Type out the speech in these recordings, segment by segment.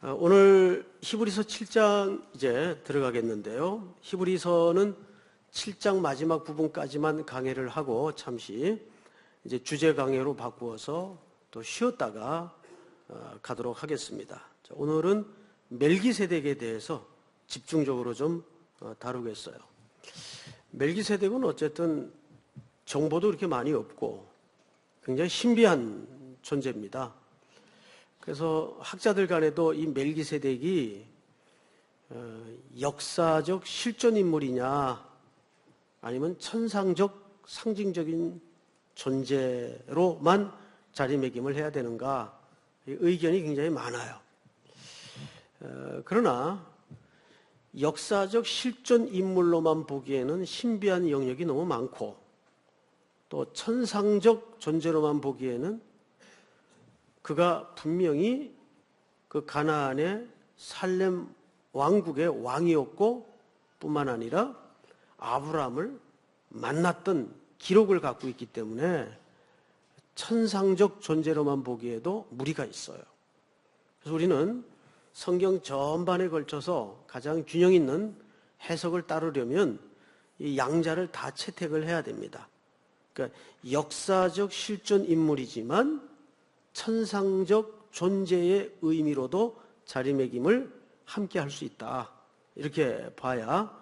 오늘 히브리서 7장 이제 들어가겠는데요. 히브리서는 7장 마지막 부분까지만 강해를 하고 잠시 이제 주제 강해로 바꾸어서 또 쉬었다가 가도록 하겠습니다. 자, 오늘은 멜기세덱에 대해서 집중적으로 좀 다루겠어요. 멜기세덱은 어쨌든 정보도 그렇게 많이 없고 굉장히 신비한 존재입니다. 그래서 학자들 간에도 이 멜기세덱이 역사적 실존 인물이냐 아니면 천상적 상징적인 존재로만 자리매김을 해야 되는가 의견이 굉장히 많아요. 그러나 역사적 실존 인물로만 보기에는 신비한 영역이 너무 많고 또 천상적 존재로만 보기에는 그가 분명히 그 가나안의 살렘 왕국의 왕이었고 뿐만 아니라 아브라함을 만났던 기록을 갖고 있기 때문에 천상적 존재로만 보기에도 무리가 있어요. 그래서 우리는 성경 전반에 걸쳐서 가장 균형 있는 해석을 따르려면 이 양자를 다 채택을 해야 됩니다. 그러니까 역사적 실존 인물이지만 천상적 존재의 의미로도 자리매김을 함께 할 수 있다. 이렇게 봐야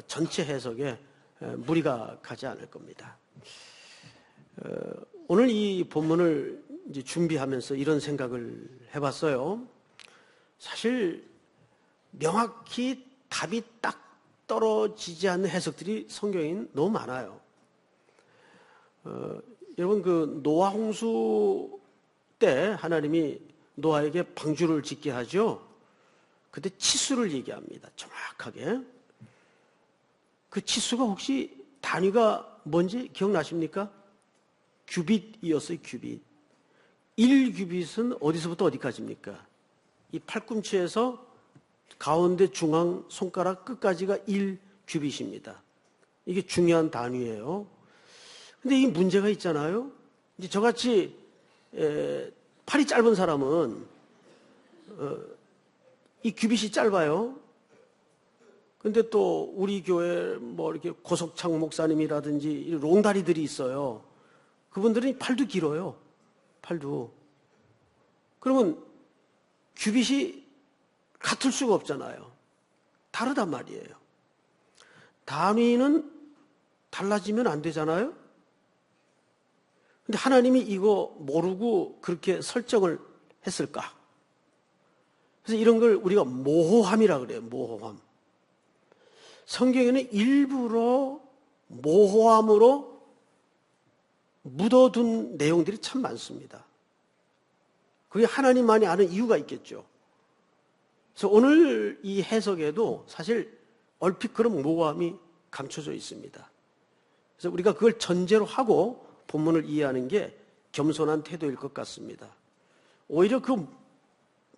전체 해석에 무리가 가지 않을 겁니다. 오늘 이 본문을 이제 준비하면서 이런 생각을 해봤어요. 사실 명확히 답이 딱 떨어지지 않는 해석들이 성경에 너무 많아요. 여러분 그 노아 홍수 때 하나님이 노아에게 방주를 짓게 하죠. 그때 치수를 얘기합니다. 정확하게. 그 치수가 혹시 단위가 뭔지 기억나십니까? 규빗이었어요. 규빗. 1규빗은 어디서부터 어디까지입니까? 이 팔꿈치에서 가운데 중앙 손가락 끝까지가 1규빗입니다. 이게 중요한 단위예요. 근데 이 문제가 있잖아요. 이제 저같이 팔이 짧은 사람은 이 규빗이 짧아요. 근데 또 우리 교회 뭐 이렇게 고석창 목사님이라든지 롱다리들이 있어요. 그분들은 팔도 길어요. 팔도. 그러면 규빗이 같을 수가 없잖아요. 다르단 말이에요. 단위는 달라지면 안 되잖아요. 근데 하나님이 이거 모르고 그렇게 설정을 했을까? 그래서 이런 걸 우리가 모호함이라 그래요. 모호함. 성경에는 일부러 모호함으로 묻어둔 내용들이 참 많습니다. 그게 하나님만이 아는 이유가 있겠죠. 그래서 오늘 이 해석에도 사실 얼핏 그런 모호함이 감춰져 있습니다. 그래서 우리가 그걸 전제로 하고 본문을 이해하는 게 겸손한 태도일 것 같습니다. 오히려 그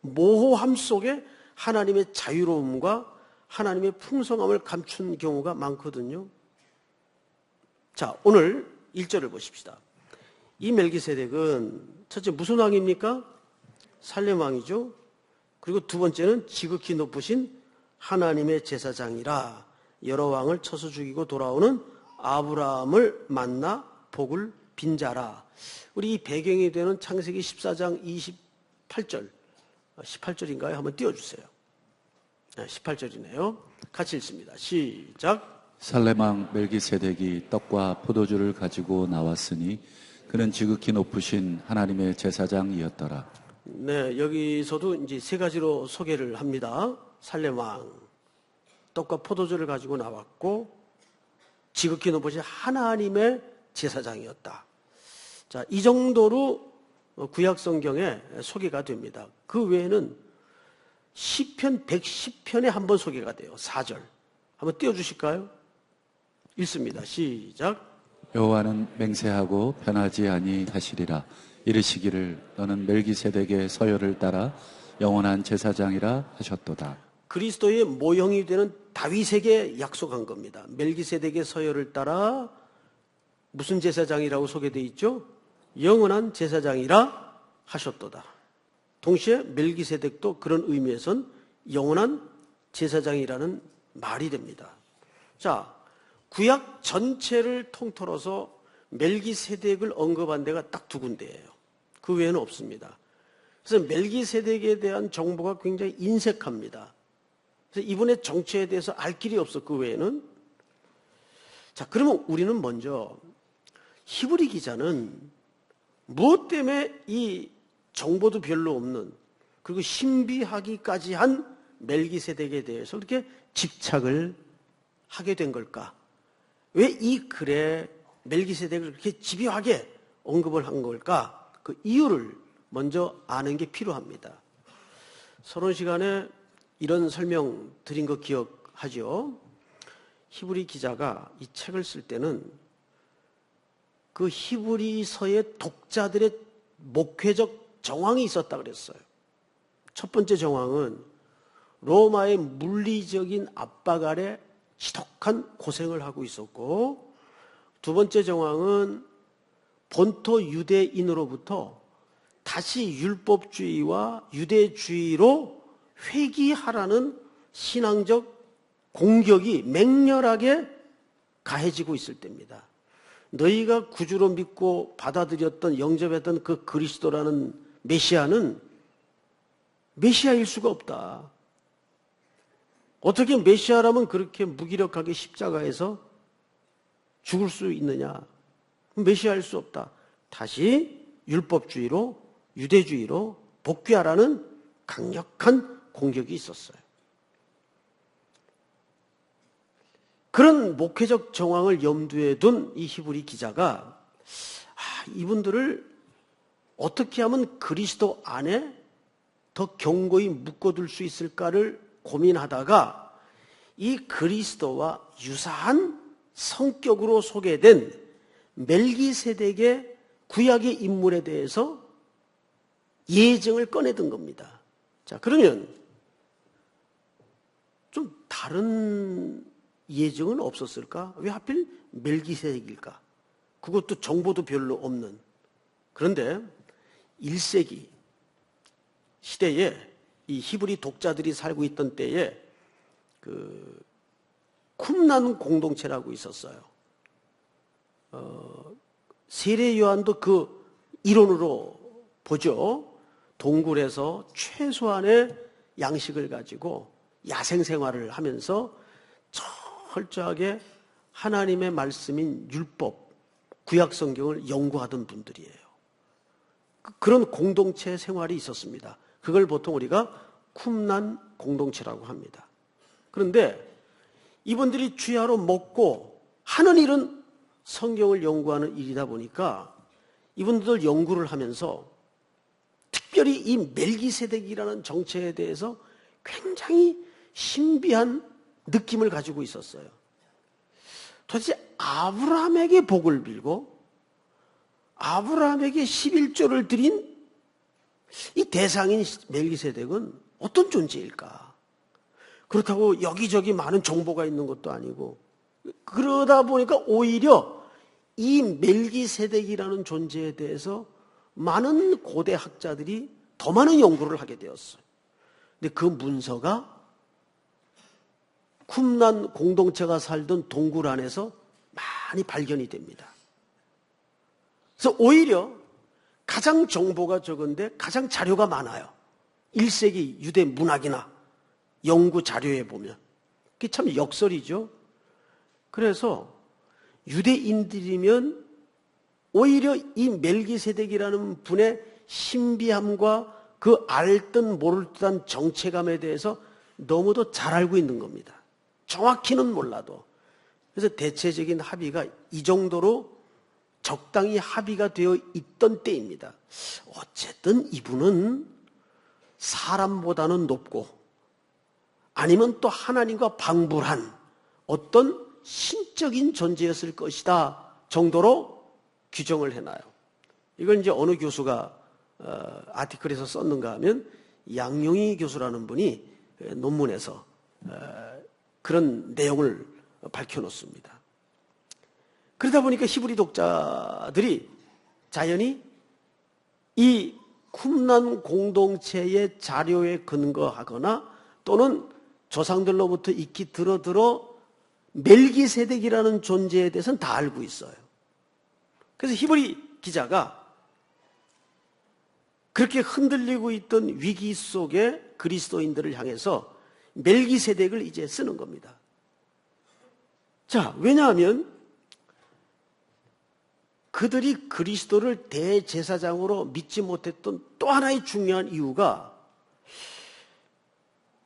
모호함 속에 하나님의 자유로움과 하나님의 풍성함을 감춘 경우가 많거든요. 자, 오늘 1절을 보십시다. 이 멜기세덱은 첫째 무슨 왕입니까? 살렘 왕이죠. 그리고 두 번째는 지극히 높으신 하나님의 제사장이라 여러 왕을 쳐서 죽이고 돌아오는 아브라함을 만나 복을 빈 자라. 우리 이 배경이 되는 창세기 14장 28절 18절인가요? 한번 띄워주세요. 18절이네요. 같이 읽습니다. 시작. 살렘 왕 멜기세덱이 떡과 포도주를 가지고 나왔으니 그는 지극히 높으신 하나님의 제사장이었더라. 네, 여기서도 이제 세 가지로 소개를 합니다. 살렘 왕 떡과 포도주를 가지고 나왔고 지극히 높으신 하나님의 제사장이었다. 자, 이 정도로 구약 성경에 소개가 됩니다. 그 외에는 시편 110편에 한 번 소개가 돼요. 4절. 한번 띄워주실까요? 읽습니다. 시작. 여호와는 맹세하고 변하지 아니하시리라. 이르시기를 너는 멜기세덱의 서열을 따라 영원한 제사장이라 하셨도다. 그리스도의 모형이 되는 다윗에게 약속한 겁니다. 멜기세덱의 서열을 따라 무슨 제사장이라고 소개되어 있죠? 영원한 제사장이라 하셨도다. 동시에 멜기세덱도 그런 의미에선 영원한 제사장이라는 말이 됩니다. 자, 구약 전체를 통틀어서 멜기세덱을 언급한 데가 딱 두 군데예요. 그 외에는 없습니다. 그래서 멜기세덱에 대한 정보가 굉장히 인색합니다. 그래서 이분의 정체에 대해서 알 길이 없어, 그 외에는. 자, 그러면 우리는 먼저 히브리 기자는 무엇 때문에 이 정보도 별로 없는, 그리고 신비하기까지 한 멜기세덱에 대해서 이렇게 집착을 하게 된 걸까? 왜 이 글에 멜기세덱을 그렇게 집요하게 언급을 한 걸까? 그 이유를 먼저 아는 게 필요합니다. 서론 시간에 이런 설명 드린 거 기억하죠? 히브리 기자가 이 책을 쓸 때는 그 히브리서의 독자들의 목회적 정황이 있었다 그랬어요. 첫 번째 정황은 로마의 물리적인 압박 아래 지독한 고생을 하고 있었고, 두 번째 정황은 본토 유대인으로부터 다시 율법주의와 유대주의로 회귀하라는 신앙적 공격이 맹렬하게 가해지고 있을 때입니다. 너희가 구주로 믿고 받아들였던, 영접했던 그 그리스도라는 메시아는 메시아일 수가 없다. 어떻게 메시아라면 그렇게 무기력하게 십자가에서 죽을 수 있느냐? 메시아일 수 없다. 다시 율법주의로, 유대주의로 복귀하라는 강력한 공격이 있었어요. 그런 목회적 정황을 염두에 둔 이 히브리 기자가 이분들을 어떻게 하면 그리스도 안에 더 견고히 묶어둘 수 있을까를 고민하다가 이 그리스도와 유사한 성격으로 소개된 멜기세덱의 구약의 인물에 대해서 예증을 꺼내든 겁니다. 자, 그러면 좀 다른 예증은 없었을까? 왜 하필 멜기세덱일까? 그것도 정보도 별로 없는. 그런데 1세기 시대에 이 히브리 독자들이 살고 있던 때에 그 쿰난 공동체라고 있었어요. 세례 요한도 그 이론으로 보죠. 동굴에서 최소한의 양식을 가지고 야생 생활을 하면서 철저하게 하나님의 말씀인 율법, 구약 성경을 연구하던 분들이에요. 그런 공동체 생활이 있었습니다. 그걸 보통 우리가 쿰난 공동체라고 합니다. 그런데 이분들이 주야로 먹고 하는 일은 성경을 연구하는 일이다 보니까 이분들 연구를 하면서 특별히 이 멜기세덱이라는 정체에 대해서 굉장히 신비한 느낌을 가지고 있었어요. 도대체 아브라함에게 복을 빌고 아브라함에게 11조를 드린 이 대상인 멜기세덱은 어떤 존재일까? 그렇다고 여기저기 많은 정보가 있는 것도 아니고, 그러다 보니까 오히려 이 멜기세덱이라는 존재에 대해서 많은 고대 학자들이 더 많은 연구를 하게 되었어요. 근데 그 문서가 쿰난 공동체가 살던 동굴 안에서 많이 발견이 됩니다. 그래서 오히려 가장 정보가 적은데 가장 자료가 많아요. 1세기 유대 문학이나 연구 자료에 보면. 그게 참 역설이죠. 그래서 유대인들이면 오히려 이 멜기세덱이라는 분의 신비함과 그 알듯 모를 듯한 정체감에 대해서 너무도 잘 알고 있는 겁니다. 정확히는 몰라도. 그래서 대체적인 합의가 이 정도로 적당히 합의가 되어 있던 때입니다. 어쨌든 이분은 사람보다는 높고 아니면 또 하나님과 방불한 어떤 신적인 존재였을 것이다 정도로 규정을 해놔요. 이걸 이제 어느 교수가 아티클에서 썼는가 하면 양용희 교수라는 분이 논문에서 그런 내용을 밝혀놓습니다. 그러다 보니까 히브리 독자들이 자연히 이 쿰란 공동체의 자료에 근거하거나 또는 조상들로부터 익히 들어 멜기세덱이라는 존재에 대해서는 다 알고 있어요. 그래서 히브리 기자가 그렇게 흔들리고 있던 위기 속에 그리스도인들을 향해서 멜기세덱을 이제 쓰는 겁니다. 자, 왜냐하면 그들이 그리스도를 대제사장으로 믿지 못했던 또 하나의 중요한 이유가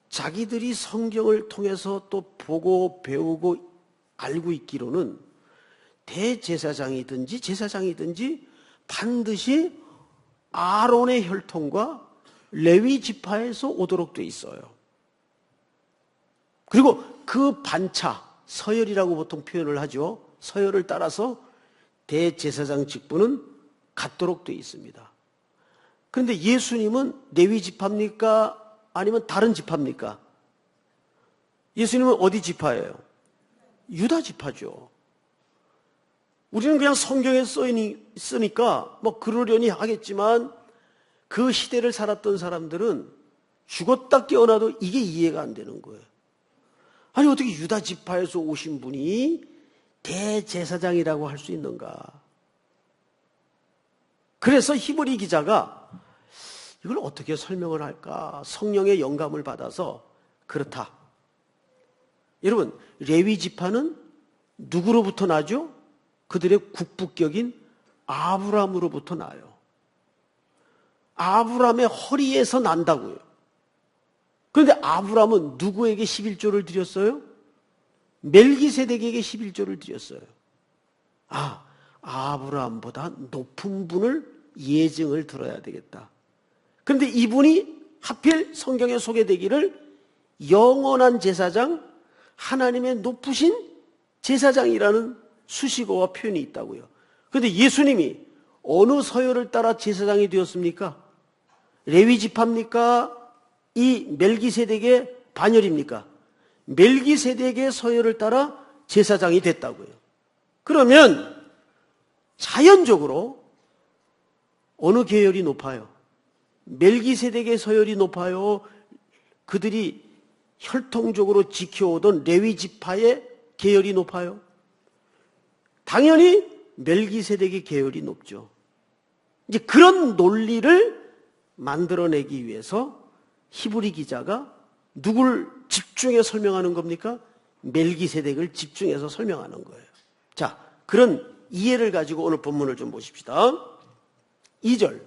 자기들이 성경을 통해서 또 보고 배우고 알고 있기로는 대제사장이든지 제사장이든지 반드시 아론의 혈통과 레위 지파에서 오도록 돼 있어요. 그리고 그 반차, 서열이라고 보통 표현을 하죠. 서열을 따라서 대제사장 직분은 갖도록 돼 있습니다. 그런데 예수님은 레위 지파입니까? 아니면 다른 지파입니까? 예수님은 어디 지파예요? 유다 지파죠. 우리는 그냥 성경에 쓰니까 뭐 그러려니 하겠지만 그 시대를 살았던 사람들은 죽었다 깨어나도 이게 이해가 안 되는 거예요. 아니 어떻게 유다 지파에서 오신 분이 대제사장이라고 할 수 있는가? 그래서 히브리 기자가 이걸 어떻게 설명을 할까? 성령의 영감을 받아서 그렇다. 여러분, 레위 지파는 누구로부터 나죠? 그들의 국부격인 아브라함으로부터 나요. 아브라함의 허리에서 난다고요. 그런데 아브라함은 누구에게 11조를 드렸어요? 멜기세덱에게 11조를 드렸어요. 아브라함보다 높은 분을 예증을 들어야 되겠다. 그런데 이분이 하필 성경에 소개되기를 영원한 제사장, 하나님의 높으신 제사장이라는 수식어와 표현이 있다고요. 그런데 예수님이 어느 서열을 따라 제사장이 되었습니까? 레위 지파입니까? 이 멜기세덱의 반열입니까? 멜기세덱의 서열을 따라 제사장이 됐다고요. 그러면 자연적으로 어느 계열이 높아요? 멜기세덱의 서열이 높아요? 그들이 혈통적으로 지켜오던 레위 지파의 계열이 높아요? 당연히 멜기세덱의 계열이 높죠. 이제 그런 논리를 만들어내기 위해서 히브리 기자가 누굴 집중해 설명하는 겁니까? 멜기세덱을 집중해서 설명하는 거예요. 자, 그런 이해를 가지고 오늘 본문을 좀 보십시다. 2절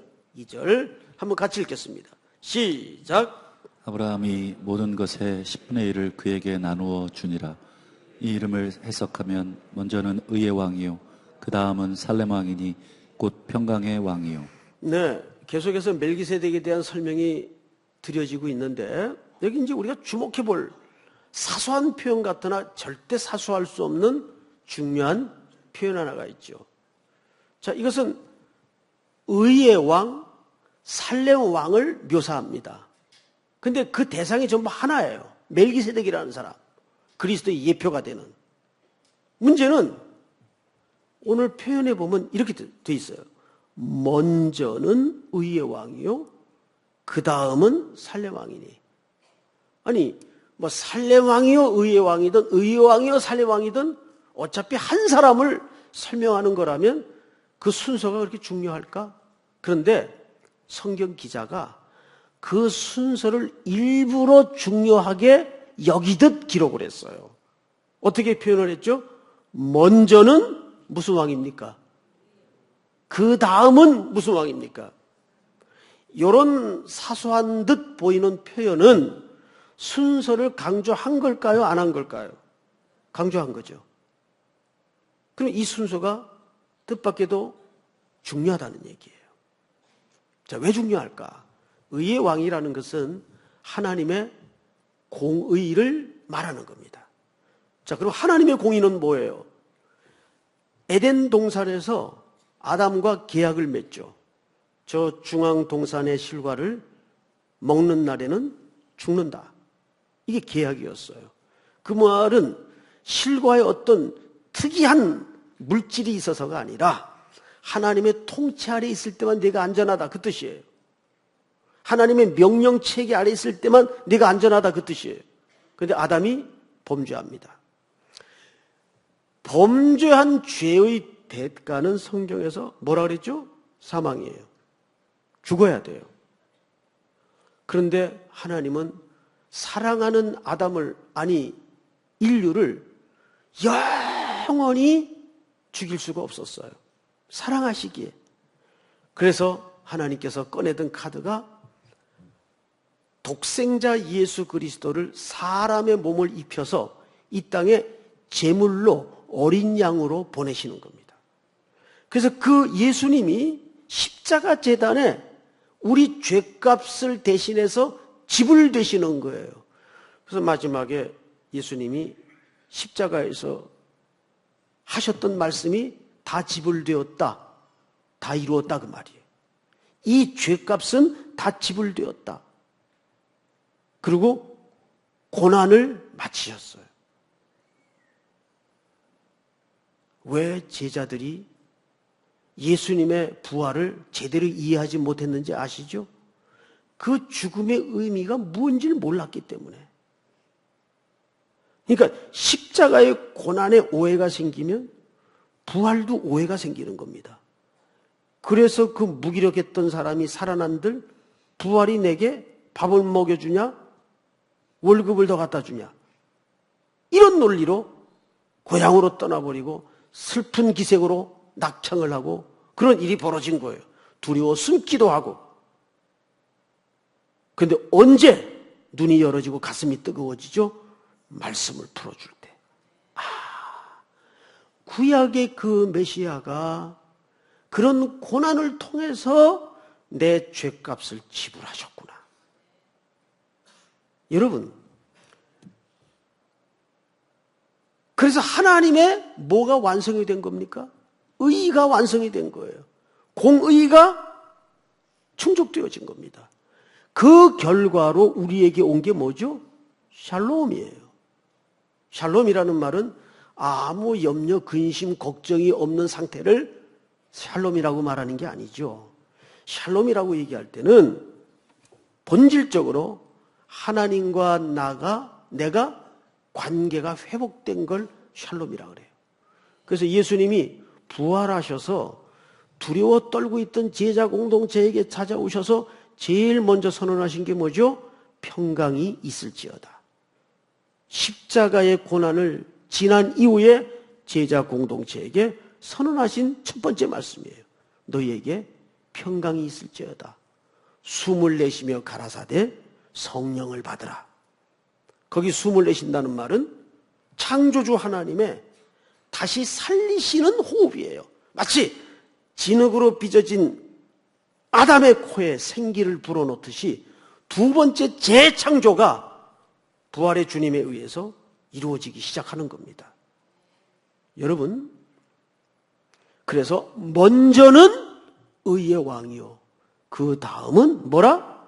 한번 같이 읽겠습니다. 시작. 아브라함이 모든 것의 10분의 1을 그에게 나누어 주니라. 이 이름을 해석하면 먼저는 의의 왕이요 그 다음은 살렘 왕이니 곧 평강의 왕이요. 네, 계속해서 멜기세덱에 대한 설명이 드려지고 있는데 여기 이제 우리가 주목해 볼 사소한 표현 같으나 절대 사소할 수 없는 중요한 표현 하나가 있죠. 자, 이것은 의의 왕, 살렘 왕을 묘사합니다. 근데 그 대상이 전부 하나예요. 멜기세덱이라는 사람. 그리스도의 예표가 되는. 문제는 오늘 표현해 보면 이렇게 돼 있어요. 먼저는 의의 왕이요 그 다음은 살렘 왕이니. 아니 뭐 살렘 왕이요 의의 왕이든 의의 왕이요 살렘 왕이든 어차피 한 사람을 설명하는 거라면 그 순서가 그렇게 중요할까? 그런데 성경 기자가 그 순서를 일부러 중요하게 여기듯 기록을 했어요. 어떻게 표현을 했죠? 먼저는 무슨 왕입니까? 그 다음은 무슨 왕입니까? 이런 사소한 듯 보이는 표현은 순서를 강조한 걸까요? 안 한 걸까요? 강조한 거죠. 그럼 이 순서가 뜻밖에도 중요하다는 얘기예요. 자, 왜 중요할까? 의의 왕이라는 것은 하나님의 공의를 말하는 겁니다. 자, 그럼 하나님의 공의는 뭐예요? 에덴 동산에서 아담과 계약을 맺죠. 저 중앙 동산의 실과를 먹는 날에는 죽는다. 이게 계약이었어요. 그 말은 실과의 어떤 특이한 물질이 있어서가 아니라 하나님의 통치 아래 있을 때만 내가 안전하다 그 뜻이에요. 하나님의 명령체계 아래 있을 때만 네가 안전하다 그 뜻이에요. 그런데 아담이 범죄합니다. 범죄한 죄의 대가는 성경에서 뭐라 그랬죠? 사망이에요. 죽어야 돼요. 그런데 하나님은 사랑하는 아담을, 아니 인류를 영원히 죽일 수가 없었어요. 사랑하시기에. 그래서 하나님께서 꺼내던 카드가 독생자 예수 그리스도를 사람의 몸을 입혀서 이 땅에 제물로 어린 양으로 보내시는 겁니다. 그래서 그 예수님이 십자가 제단에 우리 죄값을 대신해서 지불되시는 거예요. 그래서 마지막에 예수님이 십자가에서 하셨던 말씀이 다 지불되었다, 다 이루었다 그 말이에요. 이 죄값은 다 지불되었다. 그리고 고난을 마치셨어요. 왜 제자들이 예수님의 부활을 제대로 이해하지 못했는지 아시죠? 그 죽음의 의미가 뭔지를 몰랐기 때문에. 그러니까 십자가의 고난에 오해가 생기면 부활도 오해가 생기는 겁니다. 그래서 그 무기력했던 사람이 살아난들 부활이 내게 밥을 먹여주냐? 월급을 더 갖다 주냐? 이런 논리로 고향으로 떠나버리고 슬픈 기색으로 낙창을 하고 그런 일이 벌어진 거예요. 두려워 숨기도 하고. 그런데 언제 눈이 열어지고 가슴이 뜨거워지죠? 말씀을 풀어줄 때. 구약의 그 메시아가 그런 고난을 통해서 내 죄값을 지불하셨구나. 여러분, 그래서 하나님의 뭐가 완성이 된 겁니까? 의가 완성이 된 거예요. 공의가 충족되어진 겁니다. 그 결과로 우리에게 온 게 뭐죠? 샬롬이에요. 샬롬이라는 말은 아무 염려, 근심, 걱정이 없는 상태를 샬롬이라고 말하는 게 아니죠. 샬롬이라고 얘기할 때는 본질적으로 하나님과 내가 관계가 회복된 걸 샬롬이라고 그래요. 그래서 예수님이 부활하셔서 두려워 떨고 있던 제자 공동체에게 찾아오셔서 제일 먼저 선언하신 게 뭐죠? 평강이 있을지어다. 십자가의 고난을 지난 이후에 제자 공동체에게 선언하신 첫 번째 말씀이에요. 너희에게 평강이 있을지어다. 숨을 내쉬며 가라사대 성령을 받으라. 거기 숨을 내쉰다는 말은 창조주 하나님의 다시 살리시는 호흡이에요. 마치 진흙으로 빚어진 아담의 코에 생기를 불어넣듯이 두 번째 재창조가 부활의 주님에 의해서 이루어지기 시작하는 겁니다. 여러분, 그래서 먼저는 의의 왕이요, 그 다음은 뭐라?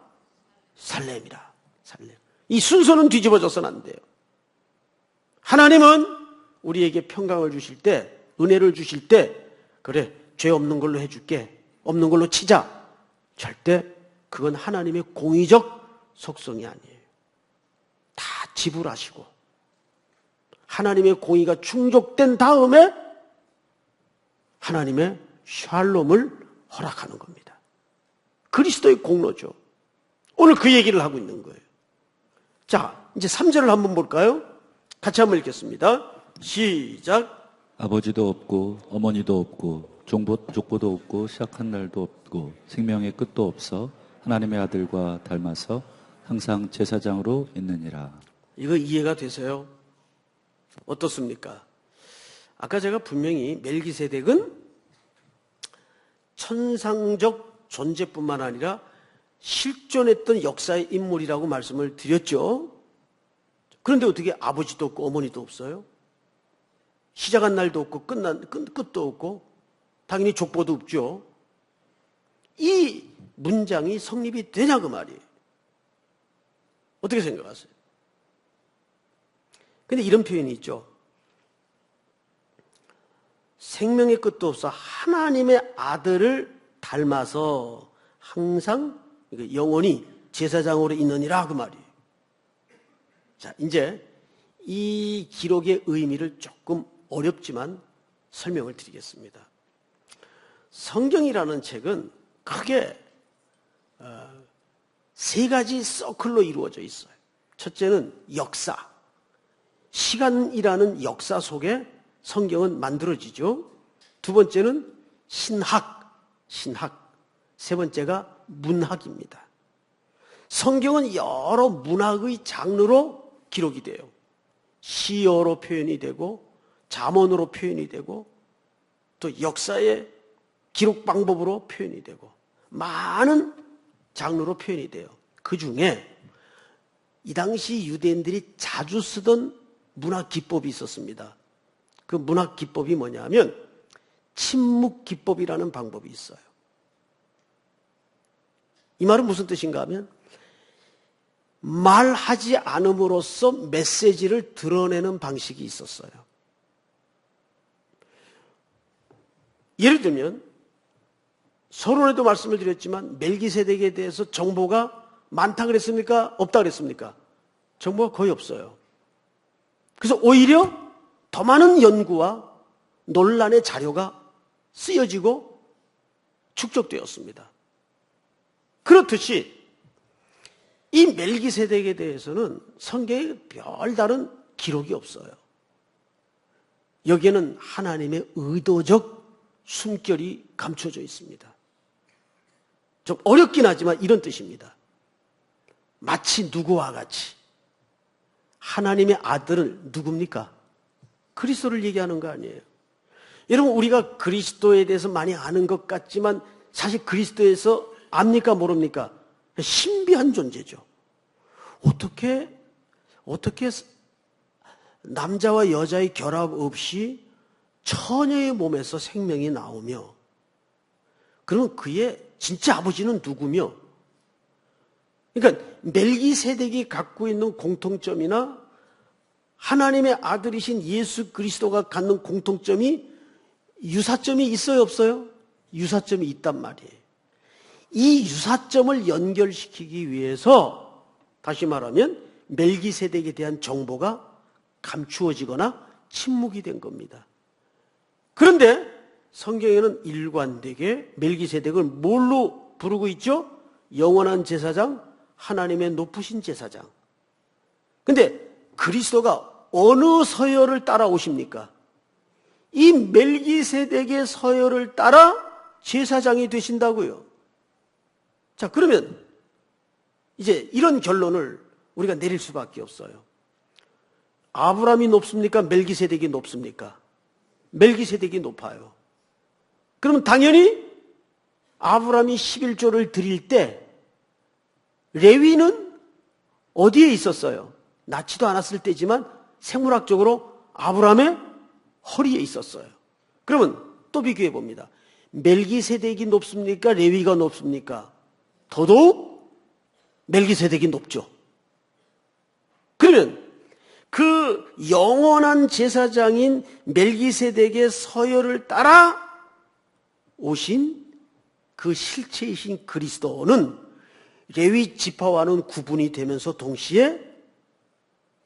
살렘이라. 살렘. 이 순서는 뒤집어져서는 안 돼요. 하나님은 우리에게 평강을 주실 때, 은혜를 주실 때, 그래, 죄 없는 걸로 해줄게, 없는 걸로 치자. 절대 그건 하나님의 공의적 속성이 아니에요. 다 지불하시고 하나님의 공의가 충족된 다음에 하나님의 샬롬을 허락하는 겁니다. 그리스도의 공로죠. 오늘 그 얘기를 하고 있는 거예요. 자, 이제 3절을 한번 볼까요? 같이 한번 읽겠습니다. 시작. 아버지도 없고 어머니도 없고 족보도 없고 시작한 날도 없고 생명의 끝도 없어 하나님의 아들과 닮아서 항상 제사장으로 있느니라. 이거 이해가 되세요? 어떻습니까? 아까 제가 분명히 멜기세덱은 천상적 존재뿐만 아니라 실존했던 역사의 인물이라고 말씀을 드렸죠. 그런데 어떻게 아버지도 없고 어머니도 없어요? 시작한 날도 없고 끝도 없고 당연히 족보도 없죠. 이 문장이 성립이 되냐 그 말이에요. 어떻게 생각하세요? 근데 이런 표현이 있죠. 생명의 끝도 없어 하나님의 아들을 닮아서 항상 그러니까 영원히 제사장으로 있느니라 그 말이에요. 자, 이제 이 기록의 의미를 조금 어렵지만 설명을 드리겠습니다. 성경이라는 책은 크게 세 가지 서클로 이루어져 있어요. 첫째는 역사. 시간이라는 역사 속에 성경은 만들어지죠. 두 번째는 신학. 세 번째가 문학입니다. 성경은 여러 문학의 장르로 기록이 돼요. 시어로 표현이 되고 잠언으로 표현이 되고 또 역사의 기록 방법으로 표현이 되고 많은 장르로 표현이 돼요. 그 중에 이 당시 유대인들이 자주 쓰던 문학 기법이 있었습니다. 그 문학 기법이 뭐냐면 침묵 기법이라는 방법이 있어요. 이 말은 무슨 뜻인가 하면 말하지 않음으로써 메시지를 드러내는 방식이 있었어요. 예를 들면 서론에도 말씀을 드렸지만 멜기세덱에 대해서 정보가 많다 그랬습니까? 없다 그랬습니까? 정보가 거의 없어요. 그래서 오히려 더 많은 연구와 논란의 자료가 쓰여지고 축적되었습니다. 그렇듯이 이 멜기세덱에 대해서는 성경에 별다른 기록이 없어요. 여기에는 하나님의 의도적 숨결이 감춰져 있습니다. 좀 어렵긴 하지만 이런 뜻입니다. 마치 누구와 같이 하나님의 아들을 누굽니까? 그리스도를 얘기하는 거 아니에요. 여러분 우리가 그리스도에 대해서 많이 아는 것 같지만 사실 그리스도에서 압니까 모릅니까? 신비한 존재죠. 어떻게 남자와 여자의 결합 없이 처녀의 몸에서 생명이 나오며 그러면 그의 진짜 아버지는 누구며 그러니까 멜기세덱이 갖고 있는 공통점이나 하나님의 아들이신 예수 그리스도가 갖는 공통점이 유사점이 있어요 없어요? 유사점이 있단 말이에요. 이 유사점을 연결시키기 위해서 다시 말하면 멜기세덱에 대한 정보가 감추어지거나 침묵이 된 겁니다. 그런데 성경에는 일관되게 멜기세덱을 뭘로 부르고 있죠? 영원한 제사장, 하나님의 높으신 제사장. 근데 그리스도가 어느 서열을 따라오십니까? 이 멜기세덱의 서열을 따라 제사장이 되신다고요. 자, 그러면 이제 이런 결론을 우리가 내릴 수밖에 없어요. 아브라함이 높습니까? 멜기세덱이 높습니까? 멜기세덱이 높아요. 그러면 당연히 아브라함이 11조를 드릴 때 레위는 어디에 있었어요? 낳지도 않았을 때지만 생물학적으로 아브라함의 허리에 있었어요. 그러면 또 비교해 봅니다. 멜기세덱이 높습니까? 레위가 높습니까? 더더욱 멜기세덱이 높죠. 그러면 그 영원한 제사장인 멜기세덱의 서열을 따라 오신 그 실체이신 그리스도는 레위 지파와는 구분이 되면서 동시에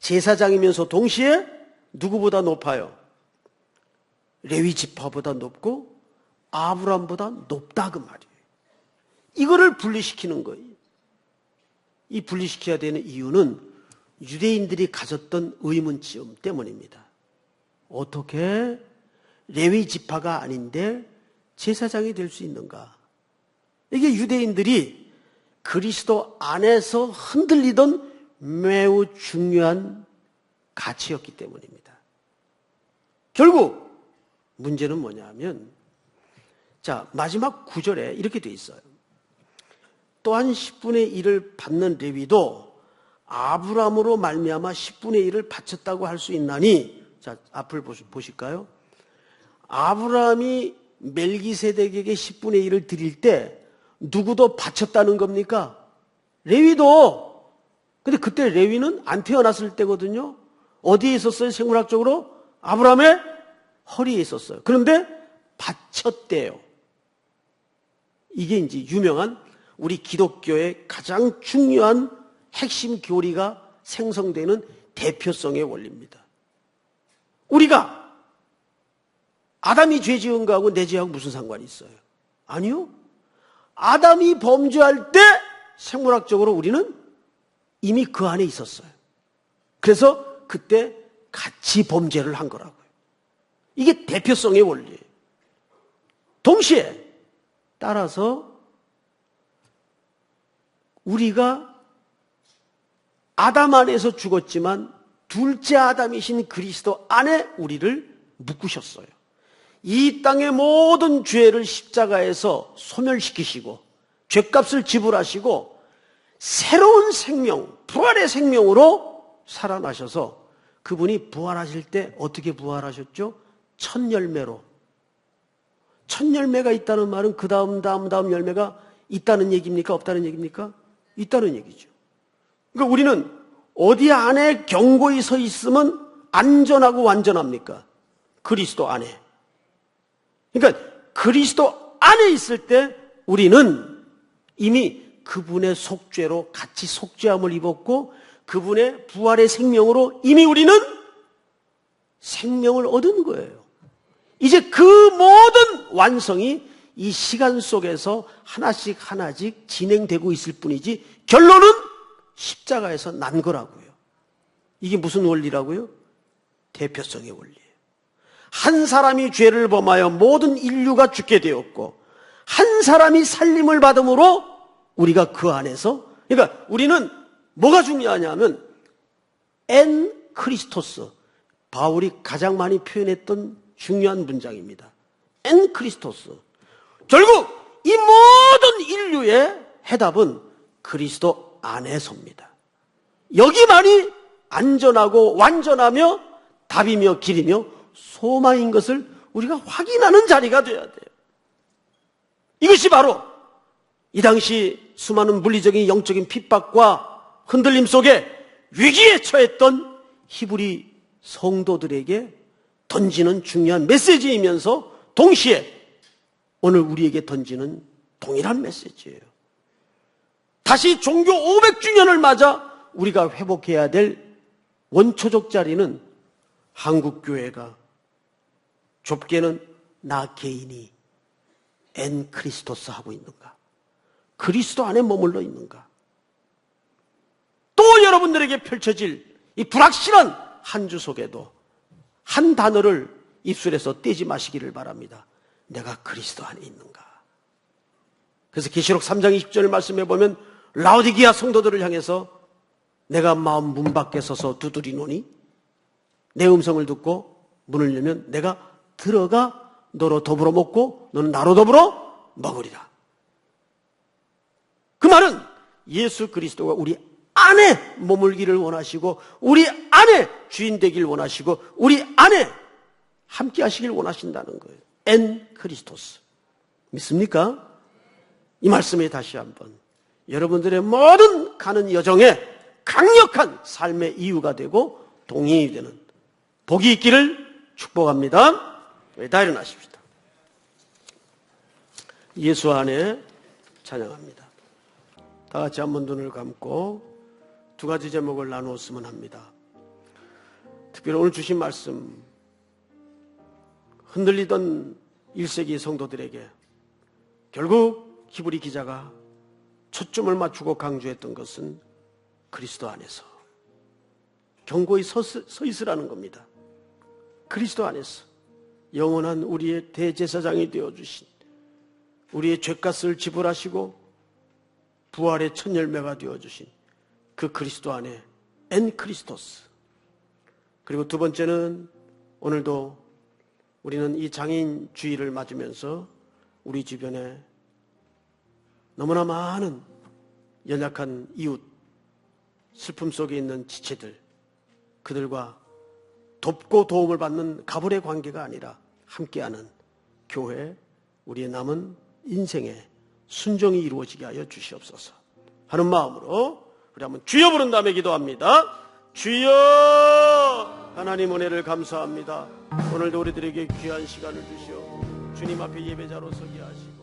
제사장이면서 동시에 누구보다 높아요? 레위 지파보다 높고 아브라함보다 높다 그 말이에요. 이거를 분리시키는 거예요. 이 분리시켜야 되는 이유는 유대인들이 가졌던 의문점 때문입니다. 어떻게 레위 지파가 아닌데 제사장이 될 수 있는가? 이게 유대인들이 그리스도 안에서 흔들리던 매우 중요한 가치였기 때문입니다. 결국 문제는 뭐냐 하면 자, 마지막 9절에 이렇게 돼 있어요. 또한 10분의 1을 받는 레위도 아브라함으로 말미암아 10분의 1을 바쳤다고 할 수 있나니 자, 앞을 보실까요? 아브라함이 멜기세덱에게 10분의 1을 드릴 때 누구도 바쳤다는 겁니까? 레위도. 근데 그때 레위는 안 태어났을 때거든요. 어디에 있었어요? 생물학적으로? 아브라함의 허리에 있었어요. 그런데 바쳤대요. 이게 이제 유명한 우리 기독교의 가장 중요한 핵심 교리가 생성되는 대표성의 원리입니다. 우리가 아담이 죄 지은 거하고 내 죄하고 무슨 상관이 있어요? 아니요. 아담이 범죄할 때 생물학적으로 우리는 이미 그 안에 있었어요. 그래서 그때 같이 범죄를 한 거라고요. 이게 대표성의 원리예요. 동시에 따라서 우리가 아담 안에서 죽었지만 둘째 아담이신 그리스도 안에 우리를 묶으셨어요. 이 땅의 모든 죄를 십자가에서 소멸시키시고 죄값을 지불하시고 새로운 생명, 부활의 생명으로 살아나셔서 그분이 부활하실 때 어떻게 부활하셨죠? 첫 열매로. 첫 열매가 있다는 말은 그 다음 열매가 있다는 얘기입니까? 없다는 얘기입니까? 있다는 얘기죠. 그러니까 우리는 어디 안에 견고히 서 있으면 안전하고 완전합니까? 그리스도 안에. 그러니까 그리스도 안에 있을 때 우리는 이미 그분의 속죄로 같이 속죄함을 입었고 그분의 부활의 생명으로 이미 우리는 생명을 얻은 거예요. 이제 그 모든 완성이 이 시간 속에서 하나씩 진행되고 있을 뿐이지 결론은 십자가에서 난 거라고요. 이게 무슨 원리라고요? 대표성의 원리예요. 한 사람이 죄를 범하여 모든 인류가 죽게 되었고 한 사람이 살림을 받음으로 우리가 그 안에서, 그러니까 우리는 뭐가 중요하냐면 엔 크리스토스, 바울이 가장 많이 표현했던 중요한 문장입니다. 엔 크리스토스. 결국 이 모든 인류의 해답은 그리스도 안에서입니다. 여기만이 안전하고 완전하며 답이며 길이며 소망인 것을 우리가 확인하는 자리가 되어야 돼요. 이것이 바로 이 당시 수많은 물리적인 영적인 핍박과 흔들림 속에 위기에 처했던 히브리 성도들에게 던지는 중요한 메시지이면서 동시에 오늘 우리에게 던지는 동일한 메시지예요. 다시 종교 500주년을 맞아 우리가 회복해야 될 원초적 자리는 한국교회가 좁게는 나 개인이 엔 크리스토스 하고 있는가? 그리스도 안에 머물러 있는가? 또 여러분들에게 펼쳐질 이 불확실한 한 주 속에도 한 단어를 입술에서 떼지 마시기를 바랍니다. 내가 그리스도 안에 있는가? 그래서 계시록 3장 20절을 말씀해 보면 라오디게아 성도들을 향해서 내가 마음 문 밖에 서서 두드리노니 내 음성을 듣고 문을 열면 내가 들어가 너로 더불어 먹고 너는 나로 더불어 먹으리라. 그 말은 예수 그리스도가 우리 안에 머물기를 원하시고 우리 안에 주인 되길 원하시고 우리 안에 함께 하시길 원하신다는 거예요. 엔 크리스토스. 믿습니까? 이 말씀에 다시 한번 여러분들의 모든 가는 여정에 강력한 삶의 이유가 되고 동행이 되는 복이 있기를 축복합니다. 다 일어나십시다. 예수 안에 찬양합니다. 다 같이 한번 눈을 감고 두 가지 제목을 나누었으면 합니다. 특별히 오늘 주신 말씀, 흔들리던 1세기 성도들에게 결국 히브리 기자가 초점을 맞추고 강조했던 것은 그리스도 안에서 견고히 서 있으라는 겁니다. 그리스도 안에서 영원한 우리의 대제사장이 되어주신, 우리의 죄값을 지불하시고 부활의 첫 열매가 되어주신 그 그리스도 안에 엔 크리스토스. 그리고 두 번째는 오늘도 우리는 이 장애인 주의를 맞으면서 우리 주변에 너무나 많은 연약한 이웃, 슬픔 속에 있는 지체들, 그들과 돕고 도움을 받는 가불의 관계가 아니라 함께하는 교회, 우리의 남은 인생에 순종이 이루어지게 하여 주시옵소서 하는 마음으로 우리 한번 주여 부른 다음에 기도합니다. 주여, 하나님 은혜를 감사합니다. 오늘도 우리들에게 귀한 시간을 주시어 주님 앞에 예배자로 서게 하시고